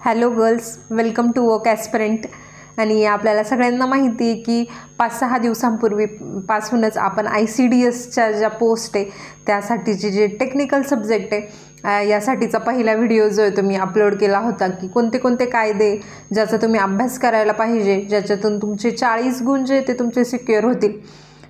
Hello girls, welcome to work aspirant. आणि आपल्याला सगळ्यांना माहिती आहे की 5-6 दिवसांपूर्वीपासूनच आपण ICDSच्या ज्या पोस्ट आहे त्यासाठीचे जे टेक्निकल सब्जेक्ट आहे यासाठीचा पहिला व्हिडिओ जो आहे तो मी अपलोड केला होता की कोणते कोणते कायदे ज्याचा तुम्ही अभ्यास करायला पाहिजे, ज्याच्यातून तुमचे 40 गुण जे ते तुमचे सिक्युअर होतील.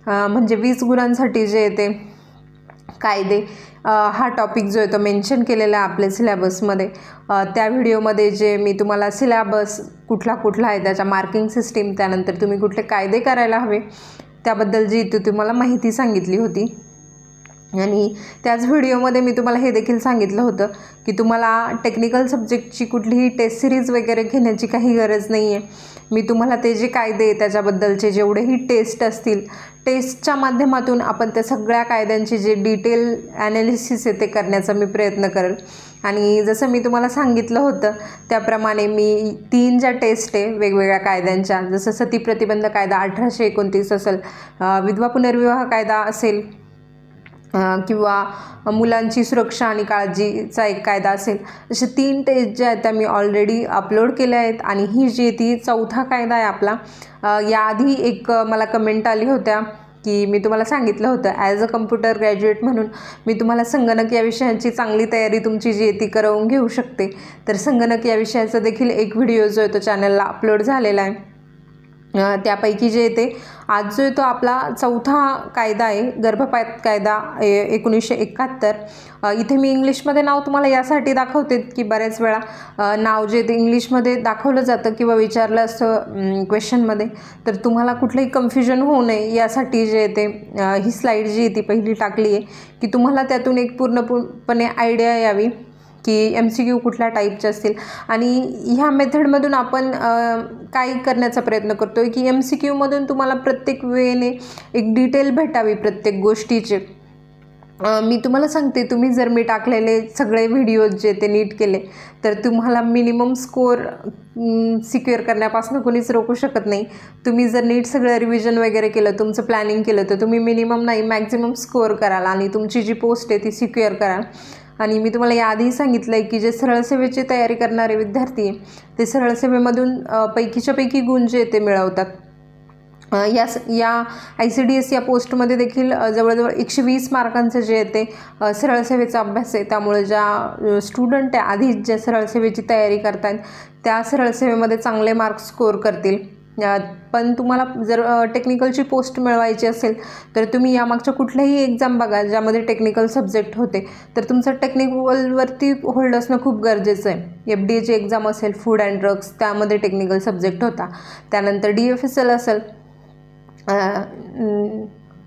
म्हणजे 20 गुणांसाठी जे ते कायदे हा टॉपिक जो आहे तो मेन्शन केलेला आहे आपल्या सिलेबसमध्ये. त्या व्हिडिओमध्ये जे मी तुम्हाला सिलेबस कुठला आहे, त्याच्या मार्किंग सिस्टीम, त्यानंतर तुम्ही कुठले कायदे करायला हवे त्याबद्दल जी तुम्हाला माहिती सांगितली होती. आणि त्याच व्हिडिओमध्ये मी तुम्हाला हे देखील सांगितलं होतं की तुम्हाला टेक्निकल सब्जेक्टची कुठलीही टेस्ट सिरीज वगैरे घेण्याची काही गरज नाही आहे. मी तुम्हाला ते जे कायदे त्याच्याबद्दलचे जेवढेही टेस्ट असतील, टेस्टच्या माध्यमातून आपण त्या सगळ्या कायद्यांची जे डिटेल ॲनालिसिस आहे ते करण्याचा मी प्रयत्न करेल. आणि जसं मी तुम्हाला सांगितलं होतं त्याप्रमाणे मी 3 ज्या टेस्ट आहे वेगवेगळ्या कायद्यांच्या, जसं सती प्रतिबंध कायदा 1829 असेल, विधवा पुनर्विवाह कायदा असेल, किंवा मुलांची सुरक्षा आणि काळजीचा एक कायदा असेल, असे 3 टेस्ट ज्या आहेत त्या मी ऑलरेडी अपलोड केल्या आहेत. आणि ही जी ती 4था कायदा आहे आपला. याआधी एक मला कमेंट आली होत्या की मी तुम्हाला सांगितलं होतं ॲज अ कम्प्युटर ग्रॅज्युएट म्हणून मी तुम्हाला संगणक या विषयांची चांगली तयारी तुमची जी आहे ती करवून घेऊ शकते. तर संगणक या विषयाचा देखील एक व्हिडिओ जो आहे तो चॅनलला अपलोड झालेला आहे. त्यापैकी जे येते आज जो आहे तो आपला 4था कायदा आहे, गर्भपात कायदा 1971. इथे मी इंग्लिशमध्ये नाव तुम्हाला यासाठी दाखवते की बऱ्याच वेळा नाव जे ते इंग्लिशमध्ये दाखवलं जातं किंवा विचारलं असतं क्वेश्चनमध्ये, तर तुम्हाला कुठलंही कन्फ्युजन होऊ नये यासाठी जे ते ही स्लाईड जी ती पहिली टाकली आहे की तुम्हाला त्यातून एक पूर्णपणे आयडिया यावी की MCQ कुठल्या टाईपचे असतील. आणि ह्या मेथडमधून आपण काय करण्याचा प्रयत्न करतो आहे की MCQमधून तुम्हाला प्रत्येक वेळेने एक डिटेल भेटावी प्रत्येक गोष्टीचे. मी तुम्हाला सांगते, तुम्ही जर मी टाकलेले सगळे व्हिडिओज जे ते नीट केले तर तुम्हाला मिनिमम स्कोअर सिक्युअर करण्यापासून कोणीच रोखू शकत नाही. तुम्ही जर नीट सगळं रिव्हिजन वगैरे केलं, तुमचं प्लॅनिंग केलं, तर तुम्ही मिनिमम नाही मॅक्झिमम स्कोअर कराल आणि तुमची जी पोस्ट आहे ती सिक्युअर कराल. आणि मी तुम्हाला याआधी सांगितलं आहे की जे सरळ सेवेची तयारी करणारे विद्यार्थी ते सरळ सेवेमधून पैकीच्या पैकी गुण जे ते मिळवतात. या ICDS या पोस्टमध्ये देखील जवळजवळ 120 मार्कांचं जे आहे ते सरळ सेवेचा अभ्यास आहे. त्यामुळे ज्या स्टुडंट आहे आधी ज्या सरळ सेवेची तयारी करतात त्या सरळ सेवेमध्ये चांगले मार्क्स स्कोअर करतील. पण तुम्हाला जर टेक्निकलची पोस्ट मिळवायची असेल तर तुम्ही यामागच्या कुठल्याही एक्झाम बघा ज्यामध्ये टेक्निकल सब्जेक्ट होते, तर तुमचं टेक्निकलवरती होल्ड असणं खूप गरजेचं आहे. FDAची एक्झाम असेल, फूड अँड ड्रग्स, त्यामध्ये टेक्निकल सब्जेक्ट होता. त्यानंतर DFSL असेल,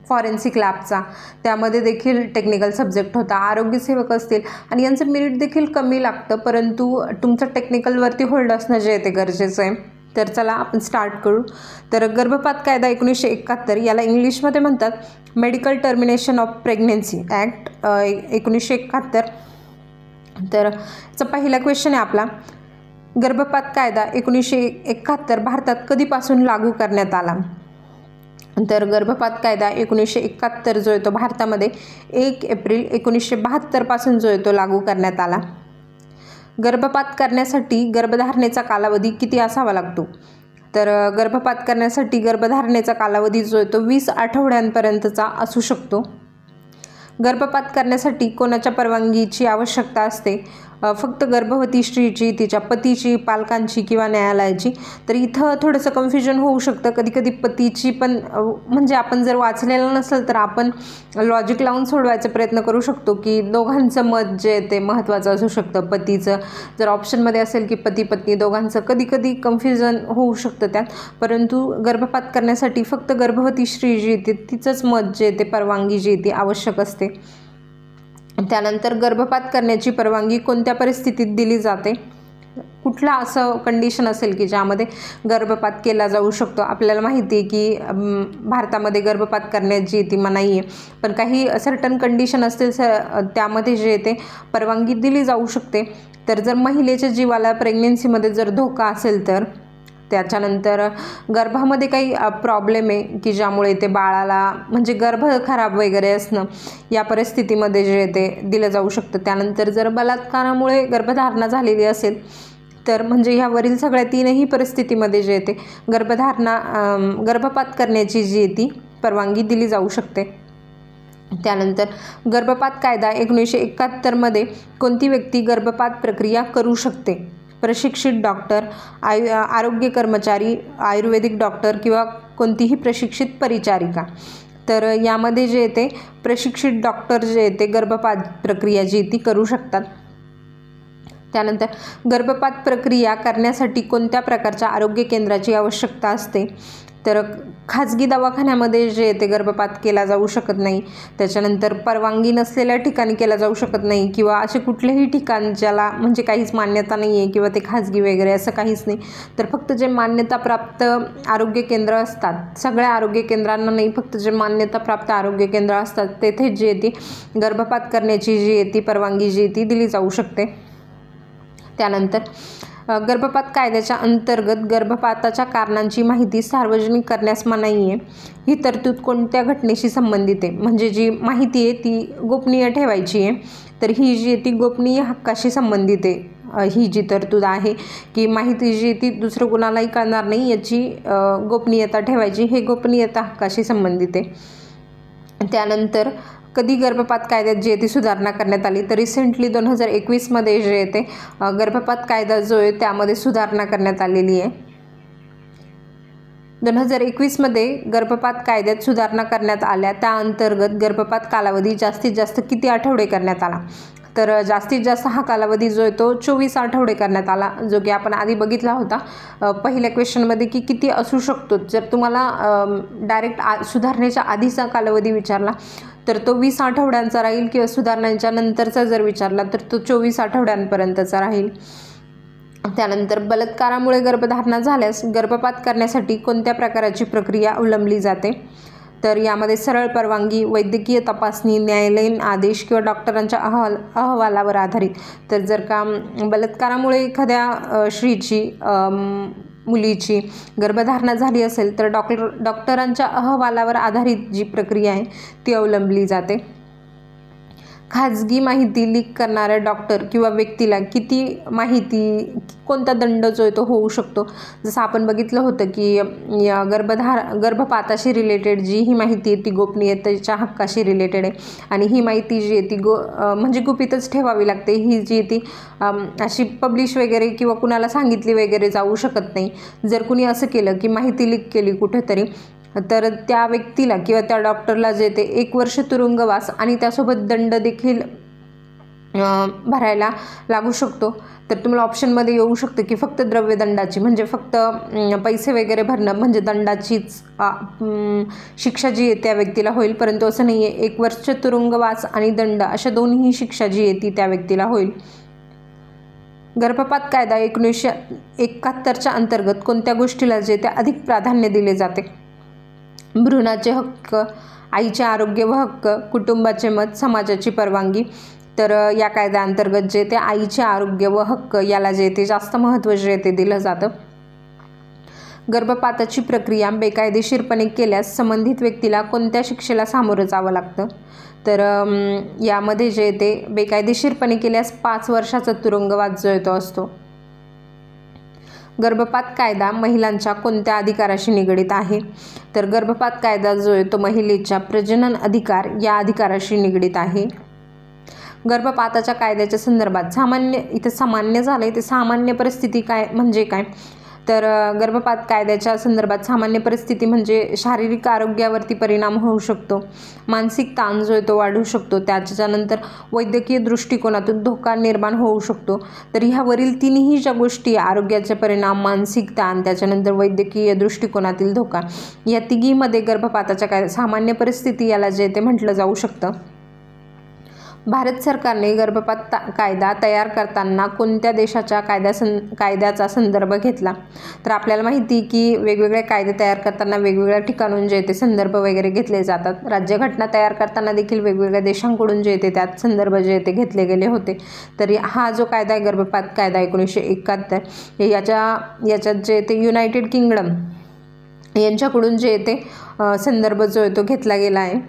फॉरेन्सिक लॅबचा, त्यामध्ये देखील टेक्निकल सब्जेक्ट होता. आरोग्यसेवक असतील आणि यांचं मेरिट देखील कमी लागतं, परंतु तुमचं टेक्निकलवरती होल्ड असणं जे आहे ते गरजेचं आहे. तर चला आपण स्टार्ट करू. तर गर्भपात कायदा 1971 याला इंग्लिशमध्ये म्हणतात medical termination of pregnancy act 1971. तर याचा पहिला क्वेश्चन आहे आपला, गर्भपात कायदा 1971 भारतात कधीपासून लागू करण्यात आला? तर गर्भपात कायदा 1971 जो आहे तो भारतामध्ये 1 एप्रिल 1972 पासून जो आहे तो लागू करण्यात आला. गर्भपात करण्यासाठी गर्भधारणेचा कालावधी किती असावा लागतो? तर गर्भपात करण्यासाठी गर्भधारणेचा कालावधी जो आहे तो 20 आठवड्यांपर्यंतचा असू शकतो. गर्भपात करण्यासाठी कोणाच्या परवानगीची आवश्यकता असते? फक्त गर्भवती स्त्रीची, तिच्या पतीची, पालकांची किंवा न्यायालयाची. तर इथं थोडंसं कन्फ्युजन होऊ शकतं. कधीकधी पतीची पण, म्हणजे आपण जर वाचलेलं नसेल तर आपण लॉजिक लावून सोडवायचा प्रयत्न करू शकतो की दोघांचं मत जे ते महत्त्वाचं असू शकतं. पतीचं जर ऑप्शनमध्ये असेल की पती पत्नी दोघांचं, कधीकधी कन्फ्युजन होऊ शकतं त्यात. परंतु गर्भपात करण्यासाठी फक्त गर्भवती स्त्री जी ते तिचंच मत जे ते परवानगी जी ती आवश्यक असते. त्यानंतर गर्भपात करण्याची परवानगी कोणत्या परिस्थितीत दिली जाते? कुठला असं कंडिशन असेल की ज्यामध्ये गर्भपात केला जाऊ शकतो? आपल्याला माहिती आहे की भारतामध्ये गर्भपात करण्याची ती मनाई आहे, पण काही सर्टन कंडिशन असतील त्यामध्ये जे ते परवानगी दिली जाऊ शकते. तर जर महिलेच्या जीवाला प्रेग्नेन्सीमध्ये जर धोका असेल तर, त्याच्यानंतर गर्भामध्ये काही प्रॉब्लेम आहे की ज्यामुळे ते बाळाला, म्हणजे गर्भ खराब वगैरे असणं, या परिस्थितीमध्ये जे ते दिलं जाऊ शकतं. त्यानंतर जर बलात्कारामुळे गर्भधारणा झालेली असेल तर म्हणजे ह्यावरील सगळ्या तीनही परिस्थितीमध्ये जे येते गर्भपात करण्याची जी आहे ती परवानगी दिली जाऊ शकते. त्यानंतर गर्भपात कायदा 1971 कोणती व्यक्ती गर्भपात प्रक्रिया करू शकते? प्रशिक्षित डॉक्टर, आरोग्य कर्मचारी, आयुर्वेदिक डॉक्टर किंवा कोणतीही प्रशिक्षित परिचारिका. तर यामध्ये जे येते प्रशिक्षित डॉक्टर जे येते गर्भपात प्रक्रिया जी ती करू शकतात. त्यानंतर गर्भपात प्रक्रिया करण्यासाठी कोणत्या प्रकारच्या आरोग्य केंद्राची आवश्यकता असते? तर खाजगी दवाखान्यामध्ये जे येते गर्भपात केला जाऊ शकत नाही. त्याच्यानंतर परवानगी नसलेल्या ठिकाणी केला जाऊ शकत नाही किंवा असे कुठलेही ठिकाण ज्याला म्हणजे काहीच मान्यता नाही आहे किंवा ते खाजगी वगैरे असं काहीच नाही. तर फक्त जे मान्यताप्राप्त आरोग्य केंद्र असतात, सगळ्या आरोग्य केंद्रांना नाही, फक्त जे मान्यताप्राप्त आरोग्य केंद्र असतात तेथे जे ती गर्भपात करण्याची जी आहे ती परवानगी जी ती दिली जाऊ शकते. त्यानंतर गर्भपात कायद्याच्या अंतर्गत गर्भपाताच्या कारणांची माहिती सार्वजनिक करण्यास मनाई आहे. ही तरतूद कोणत्या घटनेशी संबंधित आहे? म्हणजे जी माहिती आहे ती गोपनीय ठेवायची आहे. तर ही जी ती गोपनीय हक्काशी संबंधित आहे. ही जी तरतूद आहे की माहिती जी ती दुसरं कुणालाही कळणार नाही याची गोपनीयता ठेवायची, हे गोपनीयता हक्काशी संबंधित आहे. त्यानंतर कधी गर्भपात कायद्यात जी आहे ती सुधारणा करण्यात आली? तर रिसेंटली 2021 जे येते गर्भपात कायदा जो आहे त्यामध्ये सुधारणा करण्यात आलेली आहे. 2021 गर्भपात कायद्यात सुधारणा करण्यात आल्या. त्या अंतर्गत गर्भपात कालावधी जास्तीत जास्त किती आठवडे करण्यात आला? तर जास्तीत जास्त हा कालावधी जो आहे तो 24 आठवडे करण्यात आला, जो की आपण आधी बघितला होता पहिल्या क्वेश्चनमध्ये की किती असू शकतो. जर तुम्हाला डायरेक्ट सुधारणेच्या आधीचा कालावधी विचारला तर तो 20 आठवड्यांचा राहील किंवा सुधारणांच्या नंतरचा जर विचारला तर तो 24 आठवड्यांपर्यंतचा राहील. त्यानंतर बलात्कारामुळे गर्भधारणा झाल्यास गर्भपात करण्यासाठी कोणत्या प्रकारची प्रक्रिया अवलंबली जाते? तर यामध्ये सरळ परवानगी, वैद्यकीय तपासणी, न्यायालयीन आदेश किंवा डॉक्टरांच्या अहवालावर आधारित. तर जर का बलात्कारामुळे एखाद्या स्त्रीची मुलीची गर्भधारणा झाली असेल तर डॉक्टरांच्या अहवालावर आधारित जी प्रक्रिया आहे ती अवलंबली जाते. खाजगी माहिती लीक करणाऱ्या डॉक्टर किंवा व्यक्तीला किती माहिती, कोणता दंड जो आहे तो होऊ शकतो? जसं आपण बघितलं होतं की या गर्भपाताशी रिलेटेड जी ही माहिती आहे ती गोपनीयतेच्या हक्काशी रिलेटेड आहे आणि ही माहिती जी आहे ती म्हणजे गुपितच ठेवावी लागते. ही जी ती अशी पब्लिश वगैरे किंवा कुणाला सांगितली वगैरे जाऊ शकत नाही. जर कुणी असं केलं की माहिती लीक केली कुठेतरी तर त्या व्यक्तीला किंवा त्या डॉक्टरला जे ते 1 वर्ष तुरुंगवास आणि त्यासोबत दंड देखील भरायला लागू शकतो. तर तुम्हाला ऑप्शनमध्ये येऊ शकतं की फक्त द्रव्यदंडाची म्हणजे फक्त पैसे वगैरे भरणं म्हणजे दंडाचीच शिक्षा जी आहे त्या व्यक्तीला होईल, परंतु असं नाही आहे. 1 वर्ष तुरुंगवास आणि दंड अशा दोन्ही शिक्षा जी आहे ती त्या व्यक्तीला होईल. गर्भपात कायदा 1971 अंतर्गत कोणत्या गोष्टीला जे ते अधिक प्राधान्य दिले जाते? भ्रूणाचे हक्क, आईचे आरोग्य व हक्क, कुटुंबाचे मत, समाजाची परवानगी. तर या कायद्याअंतर्गत जे ते आईचे आरोग्य व हक्क याला जे ते जास्त महत्त्व जे ते दिलं जातं. गर्भपाताची प्रक्रिया बेकायदेशीरपणे केल्यास संबंधित व्यक्तीला कोणत्या शिक्षेला सामोरं जावं लागतं? तर यामध्ये जे ते बेकायदेशीरपणे केल्यास 5 वर्षाचा तुरुंगवास जो तो असतो. गर्भपात कायदा महिलांच्या कोणत्या अधिकाराशी निगडीत आहे? तर गर्भपात कायदा जो आहे तो महिलेच्या प्रजनन अधिकार या अधिकाराशी निगडीत आहे. गर्भपाताच्या कायद्याच्या संदर्भात सामान्य झाले ते सामान्य परिस्थिती काय म्हणजे काय? तर गर्भपात कायद्याच्या संदर्भात सामान्य परिस्थिती म्हणजे शारीरिक आरोग्यावरती परिणाम होऊ शकतो, मानसिक ताण जो आहे तो वाढू शकतो, त्याच्यानंतर वैद्यकीय दृष्टिकोनातून धोका निर्माण होऊ शकतो. तर ह्यावरील तिन्ही ज्या गोष्टी आरोग्याचे परिणाम, मानसिक ताण, त्याच्यानंतर वैद्यकीय दृष्टिकोनातील धोका, या तिघीमध्ये गर्भपाताच्या सामान्य परिस्थिती याला जे ते म्हटलं जाऊ शकतं. भारत सरकारने गर्भपात कायदा तयार करताना कोणत्या देशाच्या कायद्याचा संदर्भ घेतला? तर आपल्याला माहिती की वेगवेगळे कायदे तयार करताना वेगवेगळ्या ठिकाणून जे ते संदर्भ वगैरे घेतले जातात. राज्यघटना तयार करताना देखील वेगवेगळ्या देशांकडून जे ते त्यात संदर्भ जे ते घेतले गेले होते. तर हा जो कायदा आहे गर्भपात कायदा 1971 याच्यात जे ते युनायटेड किंगडम यांच्याकडून जे ते संदर्भ जो आहे तो घेतला गेला आहे.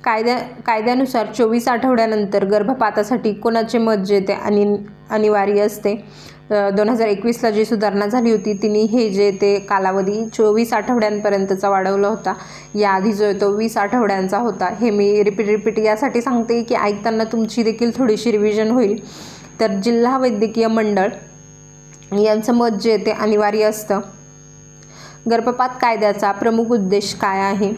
कायद्यानुसार 24 आठवड्यानंतर गर्भपातासाठी कोणाचे मत जे ते अनिवार्य असते. 2021ला जी सुधारणा झाली होती तिने हे जे ते कालावधी 24 आठवड्यांपर्यंतचा वाढवला होता. याआधी जो आहे तो 20 आठवड्यांचा होता. हे मी रिपीट यासाठी सांगते की ऐकताना तुमची देखील थोडीशी रिव्हिजन होईल. तर जिल्हा वैद्यकीय मंडळ यांचं मत जे ते अनिवार्य असतं. गर्भपात कायद्याचा प्रमुख उद्देश काय आहे?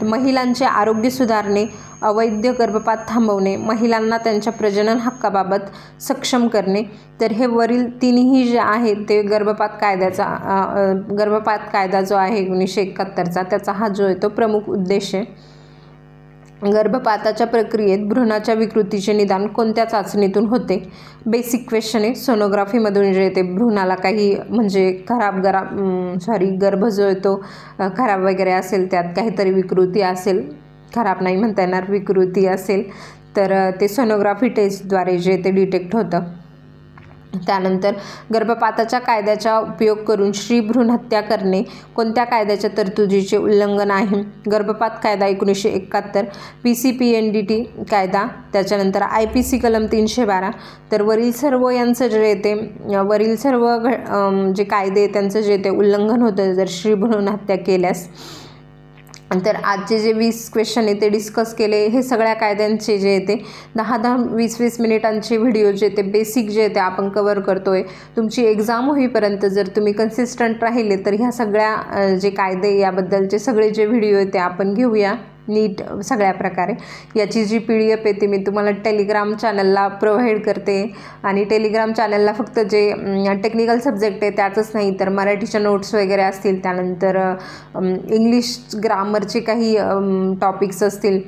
महिलांचे आरोग्य सुधारणे, अवैध गर्भपात थांबवणे, महिलांना त्यांच्या प्रजनन हक्काबाबत सक्षम करणे. तर हे वरील तिन्ही जे आहेत ते गर्भपात कायदा जो आहे 1971चा त्याचा हा जो आहे तो प्रमुख उद्देश आहे. गर्भपाताच्या प्रक्रियेत भ्रूणाच्या विकृतीचे निदान कोणत्या चाचणीतून होते? बेसिक क्वेश्चन आहे. सोनोग्राफीमधून जे ते भ्रूणाला काही म्हणजे गर्भ जो आहे तो खराब वगैरे असेल, त्यात काहीतरी विकृती असेल, खराब नाही म्हणता येणार, विकृती असेल तर ते सोनोग्राफी टेस्टद्वारे जे ते डिटेक्ट होतं. त्यानंतर गर्भपाताच्या कायद्याचा उपयोग करून स्त्री भ्रूण हत्या करणे कोणत्या कायद्याच्या तरतुदीचे उल्लंघन आहे? गर्भपात कायदा 1971, PCPNDT कायदा, त्याच्यानंतर IPC कलम 312. तर वरील सर्व यांचं जे ते वरील सर्व जे कायदे त्यांचं जे ते उल्लंघन होतं जर स्त्री भ्रूण हत्या केल्यास. तर आजचे जे 20 क्वेश्चन आहे ते डिस्कस केले. हे सगळ्या कायद्यांचे जे ते 10-20 मिनिटांचे व्हिडिओ जे ते बेसिक जे ते आपण कवर करतोय. तुमची एक्झाम होईपर्यंत जर तुम्ही कन्सिस्टंट राहिले तर ह्या सगळ्या जे कायदे याबद्दलचे सगळे जे व्हिडिओ आहे ते आपण घेऊया नीट सगळ्या प्रकारे. याची जी PDF आहे ती मी तुम्हाला टेलिग्राम चॅनलला प्रोव्हाइड करते. आणि टेलिग्राम चॅनलला फक्त जे टेक्निकल सब्जेक्ट आहे त्याचंच नाही तर मराठीच्या नोट्स वगैरे असतील, त्यानंतर इंग्लिश ग्रामरचे काही टॉपिक्स असतील,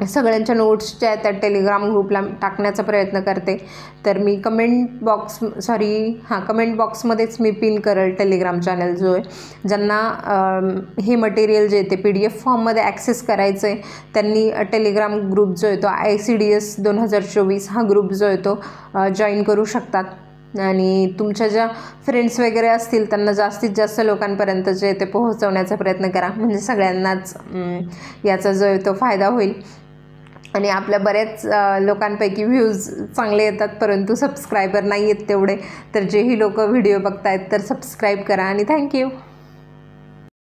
सगळ्यांच्या नोट्स ज्या त्या टेलिग्राम ग्रुपला टाकण्याचा प्रयत्न करते. तर मी कमेंट बॉक्समध्येच मी पिन करेल टेलिग्राम चॅनल जो आहे. ज्यांना हे मटेरियल जे ते PDF फॉर्ममध्ये ॲक्सेस करायचं आहे त्यांनी टेलिग्राम ग्रुप जो आहे तो ICDS 2024 हा ग्रुप जो आहे तो जॉईन करू शकतात. आणि तुमच्या ज्या फ्रेंड्स वगैरे असतील त्यांना जास्तीत जास्त लोकांपर्यंत जे ते पोहोचवण्याचा प्रयत्न करा, म्हणजे सगळ्यांनाच याचा जो आहे तो फायदा होईल. आणि आपल्या बऱ्याच लोकांपैकी व्ह्यूज चांगले येतात परंतु सबस्क्रायबर नाही आहेत तेवढे. तर जेही लोक व्हिडिओ बघतायत तर सबस्क्राईब करा आणि थँक्यू.